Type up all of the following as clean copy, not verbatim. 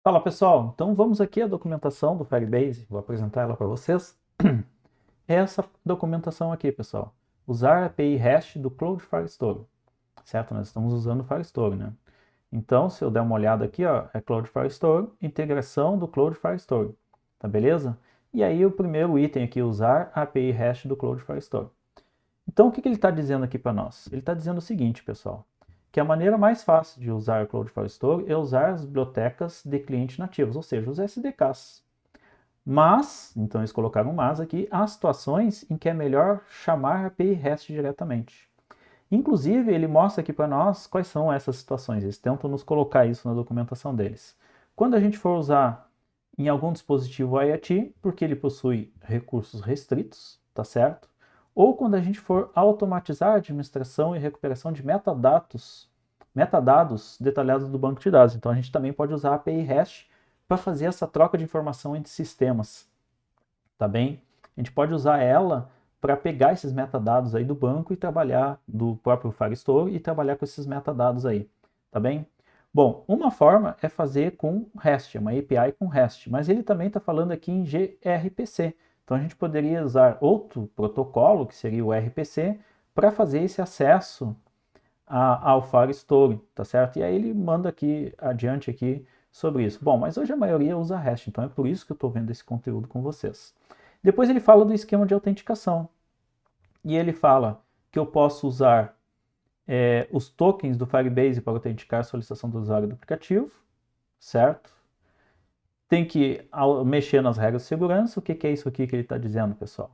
Fala pessoal, então vamos aqui à documentação do Firebase, vou apresentar ela para vocês. É essa documentação aqui, pessoal. Usar a API REST do Cloud Firestore, certo? Nós estamos usando o Firestore, né? Então, se eu der uma olhada aqui, ó, é Cloud Firestore, integração do Cloud Firestore, tá beleza? E aí o primeiro item aqui, usar a API REST do Cloud Firestore. Então, o que ele está dizendo aqui para nós? Ele está dizendo o seguinte, pessoal, que a maneira mais fácil de usar o Cloud Firestore é usar as bibliotecas de cliente nativos, ou seja, os SDKs. Mas, então eles colocaram um mas aqui, há situações em que é melhor chamar a API REST diretamente. Inclusive, ele mostra aqui para nós quais são essas situações. Eles tentam nos colocar isso na documentação deles. Quando a gente for usar em algum dispositivo IoT, porque ele possui recursos restritos, tá certo? Ou quando a gente for automatizar a administração e recuperação de metadados detalhados do banco de dados. Então a gente também pode usar a API REST para fazer essa troca de informação entre sistemas, tá bem? A gente pode usar ela para pegar esses metadados aí do banco e trabalhar do próprio Firestore e trabalhar com esses metadados aí, tá bem? Bom, uma forma é fazer com REST, uma API com REST, mas ele também está falando aqui em gRPC. Então a gente poderia usar outro protocolo, que seria o RPC, para fazer esse acesso ao Firestore, tá certo? E aí ele manda aqui adiante aqui sobre isso. Bom, mas hoje a maioria usa REST, então é por isso que eu estou vendo esse conteúdo com vocês. Depois ele fala do esquema de autenticação. E ele fala que eu posso usar os tokens do Firebase para autenticar a solicitação do usuário do aplicativo, certo? Tem que mexer nas regras de segurança. O que é isso aqui que ele está dizendo, pessoal?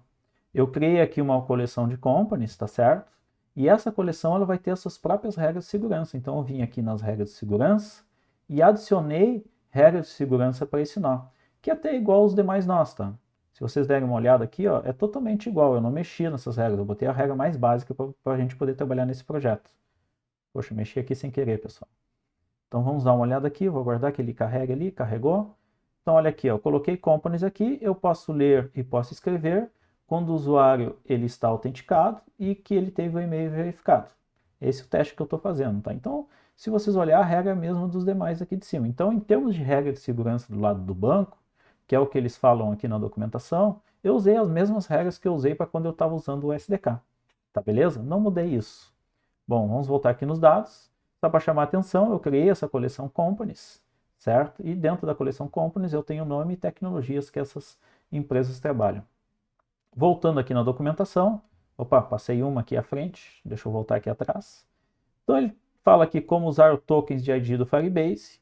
Eu criei aqui uma coleção de companies, tá certo? E essa coleção ela vai ter as suas próprias regras de segurança. Então eu vim aqui nas regras de segurança e adicionei regras de segurança para esse nó, que é até igual aos demais nós, tá? Se vocês derem uma olhada aqui, ó, é totalmente igual. Eu não mexi nessas regras, eu botei a regra mais básica para a gente poder trabalhar nesse projeto. Poxa, mexi aqui sem querer, pessoal. Então vamos dar uma olhada aqui, vou aguardar que ele carregue ali, carregou. Então olha aqui, ó, coloquei companies aqui, eu posso ler e posso escrever quando o usuário ele está autenticado e que ele teve o e-mail verificado. Esse é o teste que eu estou fazendo, tá? Então, se vocês olhar, a regra é a mesma dos demais aqui de cima. Então, em termos de regra de segurança do lado do banco, que é o que eles falam aqui na documentação, eu usei as mesmas regras que eu usei para quando eu estava usando o SDK. Tá beleza? Não mudei isso. Bom, vamos voltar aqui nos dados. Só para chamar a atenção, eu criei essa coleção Companies, certo? E dentro da coleção Companies eu tenho o nome e tecnologias que essas empresas trabalham. Voltando aqui na documentação, opa, passei uma aqui à frente, deixa eu voltar aqui atrás. Então ele fala aqui como usar os tokens de ID do Firebase,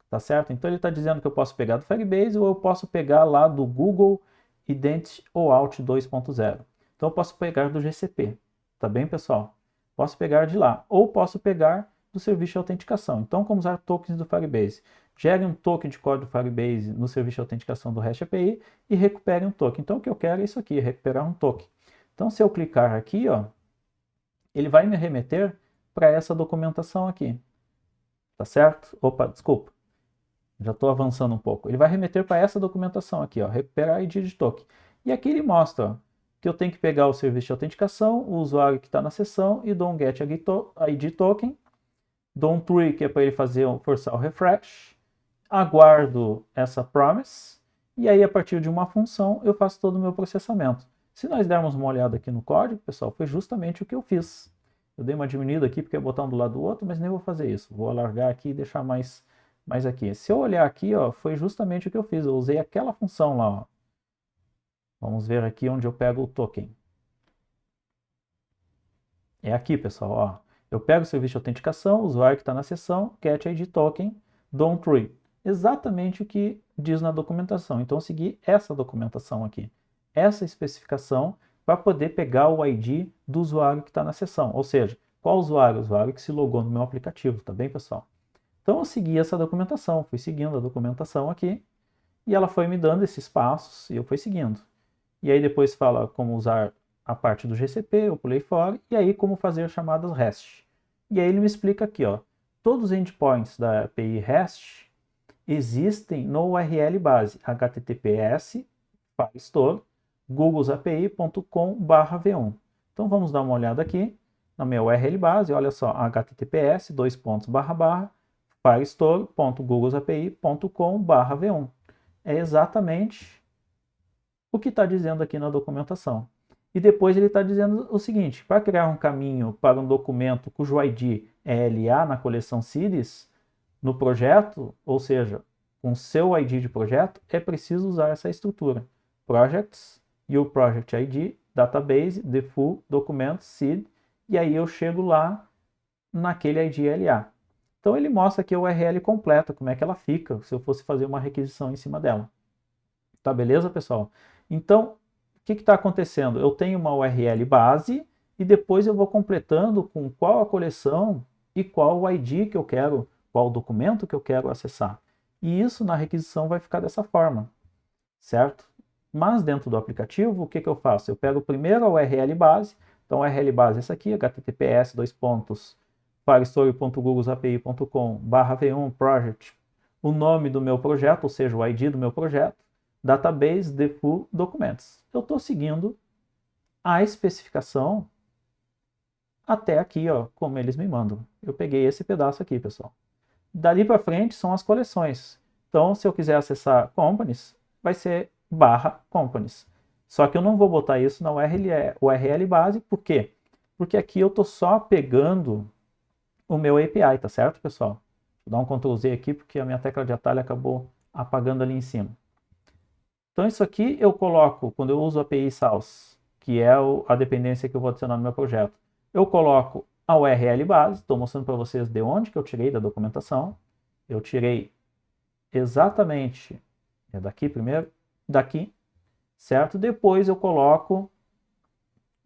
tá certo? Então ele está dizendo que eu posso pegar do Firebase ou eu posso pegar lá do Google Identity OAuth 2.0. Então eu posso pegar do GCP, tá bem, pessoal? Posso pegar de lá ou posso pegar do serviço de autenticação. Então, como usar tokens do Firebase? Gere um token de código do Firebase no serviço de autenticação do REST API e recupere um token. Então, o que eu quero é isso aqui, recuperar um token. Então, se eu clicar aqui, ó, ele vai me remeter para essa documentação aqui, tá certo? Opa, desculpa. Já estou avançando um pouco. Ele vai remeter para essa documentação aqui, ó, recuperar ID de token. E aqui ele mostra ó, que eu tenho que pegar o serviço de autenticação, o usuário que está na sessão e dou um get ID token, dou um tree que é para ele forçar o refresh, aguardo essa promise e aí a partir de uma função eu faço todo o meu processamento. Se nós dermos uma olhada aqui no código, pessoal, foi justamente o que eu fiz. Eu dei uma diminuída aqui porque é botar um do lado do outro, mas nem vou fazer isso. Vou alargar aqui e deixar mais aqui. Se eu olhar aqui, ó, foi justamente o que eu fiz. Eu usei aquela função lá. Ó. Vamos ver aqui onde eu pego o token. É aqui, pessoal. Ó. Eu pego o serviço de autenticação, o usuário que está na sessão, get ID token, dou um tree. Exatamente o que diz na documentação. Então, eu segui essa documentação aqui. Essa especificação para poder pegar o ID do usuário que está na sessão. Ou seja, qual usuário? O usuário que se logou no meu aplicativo. Tá bem, pessoal? Então, eu segui essa documentação. Fui seguindo a documentação aqui. E ela foi me dando esses passos e eu fui seguindo. E aí depois fala como usar a parte do GCP, eu pulei fora, e aí como fazer chamadas REST. E aí ele me explica aqui, ó, todos os endpoints da API REST existem no URL base https firestore googlesapi.com/v1. Então vamos dar uma olhada aqui na minha URL base, olha só, https firestore.googlesapi.com/v1. É exatamente o que está dizendo aqui na documentação. E depois ele está dizendo o seguinte: para criar um caminho para um documento cujo ID é LA na coleção CIDES, no projeto, ou seja, com seu ID de projeto, é preciso usar essa estrutura. Projects, your project ID, database, default, documento, seed, e aí eu chego lá naquele ID LA. Então ele mostra aqui a URL completa, como é que ela fica, se eu fosse fazer uma requisição em cima dela. Tá beleza, pessoal? Então, o que está acontecendo? Eu tenho uma URL base e depois eu vou completando com qual a coleção e qual o ID que eu quero, qual o documento que eu quero acessar. E isso na requisição vai ficar dessa forma, certo? Mas dentro do aplicativo, o que eu faço? Eu pego primeiro a URL base, então a URL base é essa aqui, https://firestore.googlesapi.com/v1 project, o nome do meu projeto, ou seja, o ID do meu projeto, database, default, documentos. Eu estou seguindo a especificação até aqui, ó, como eles me mandam. Eu peguei esse pedaço aqui, pessoal. Dali para frente são as coleções. Então, se eu quiser acessar companies, vai ser /companies. Só que eu não vou botar isso na URL base, por quê? Porque aqui eu estou só pegando o meu API, tá certo, pessoal? Vou dar um Ctrl Z aqui, porque a minha tecla de atalho acabou apagando ali em cima. Então, isso aqui eu coloco, quando eu uso a API Source, que é a dependência que eu vou adicionar no meu projeto, eu coloco a URL base, estou mostrando para vocês de onde que eu tirei da documentação. Eu tirei exatamente, daqui primeiro, daqui, certo? Depois eu coloco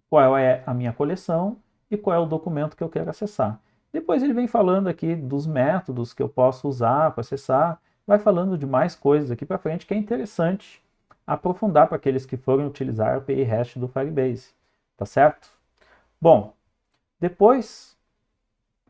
qual é a minha coleção e qual é o documento que eu quero acessar. Depois ele vem falando aqui dos métodos que eu posso usar para acessar, vai falando de mais coisas aqui para frente que é interessante aprofundar para aqueles que forem utilizar a API REST do Firebase, tá certo? Bom, depois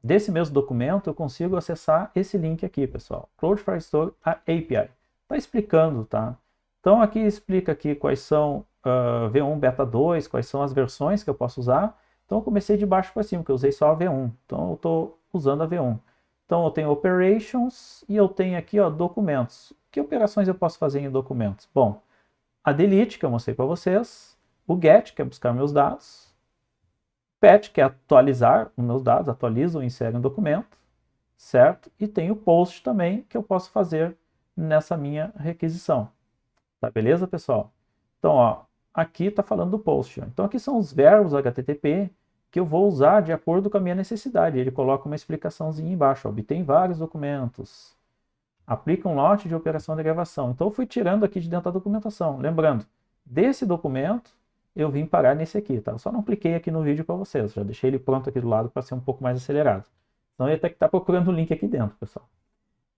desse mesmo documento eu consigo acessar esse link aqui, pessoal, Cloud Firestore API. Está explicando, tá? Então aqui explica aqui quais são V1 Beta 2, quais são as versões que eu posso usar. Então eu comecei de baixo para cima, porque eu usei só a V1. Então eu estou usando a V1. Então eu tenho Operations e eu tenho aqui, ó, documentos. Que operações eu posso fazer em documentos? Bom, a delete, que eu mostrei para vocês, o get, que é buscar meus dados, patch, que é atualizar os meus dados, atualizo ou insere um documento, certo? E tem o post também, que eu posso fazer nessa minha requisição. Tá beleza, pessoal? Então, ó, aqui está falando do post. Ó. Então, aqui são os verbos HTTP que eu vou usar de acordo com a minha necessidade. Ele coloca uma explicaçãozinha embaixo. Ó, obtém vários documentos. Aplica um lote de operação de gravação. Então, eu fui tirando aqui de dentro da documentação. Lembrando, desse documento, eu vim parar nesse aqui, tá? Eu só não cliquei aqui no vídeo para vocês. Já deixei ele pronto aqui do lado para ser um pouco mais acelerado. Então, eu ia ter que estar procurando o link aqui dentro, pessoal.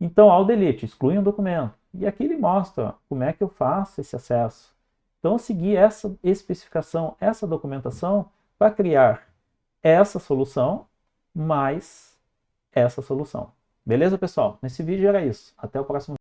Então, ao delete, exclui um documento. E aqui ele mostra como é que eu faço esse acesso. Então, eu segui essa especificação, essa documentação, para criar essa solução mais essa solução. Beleza, pessoal? Nesse vídeo era isso. Até o próximo vídeo.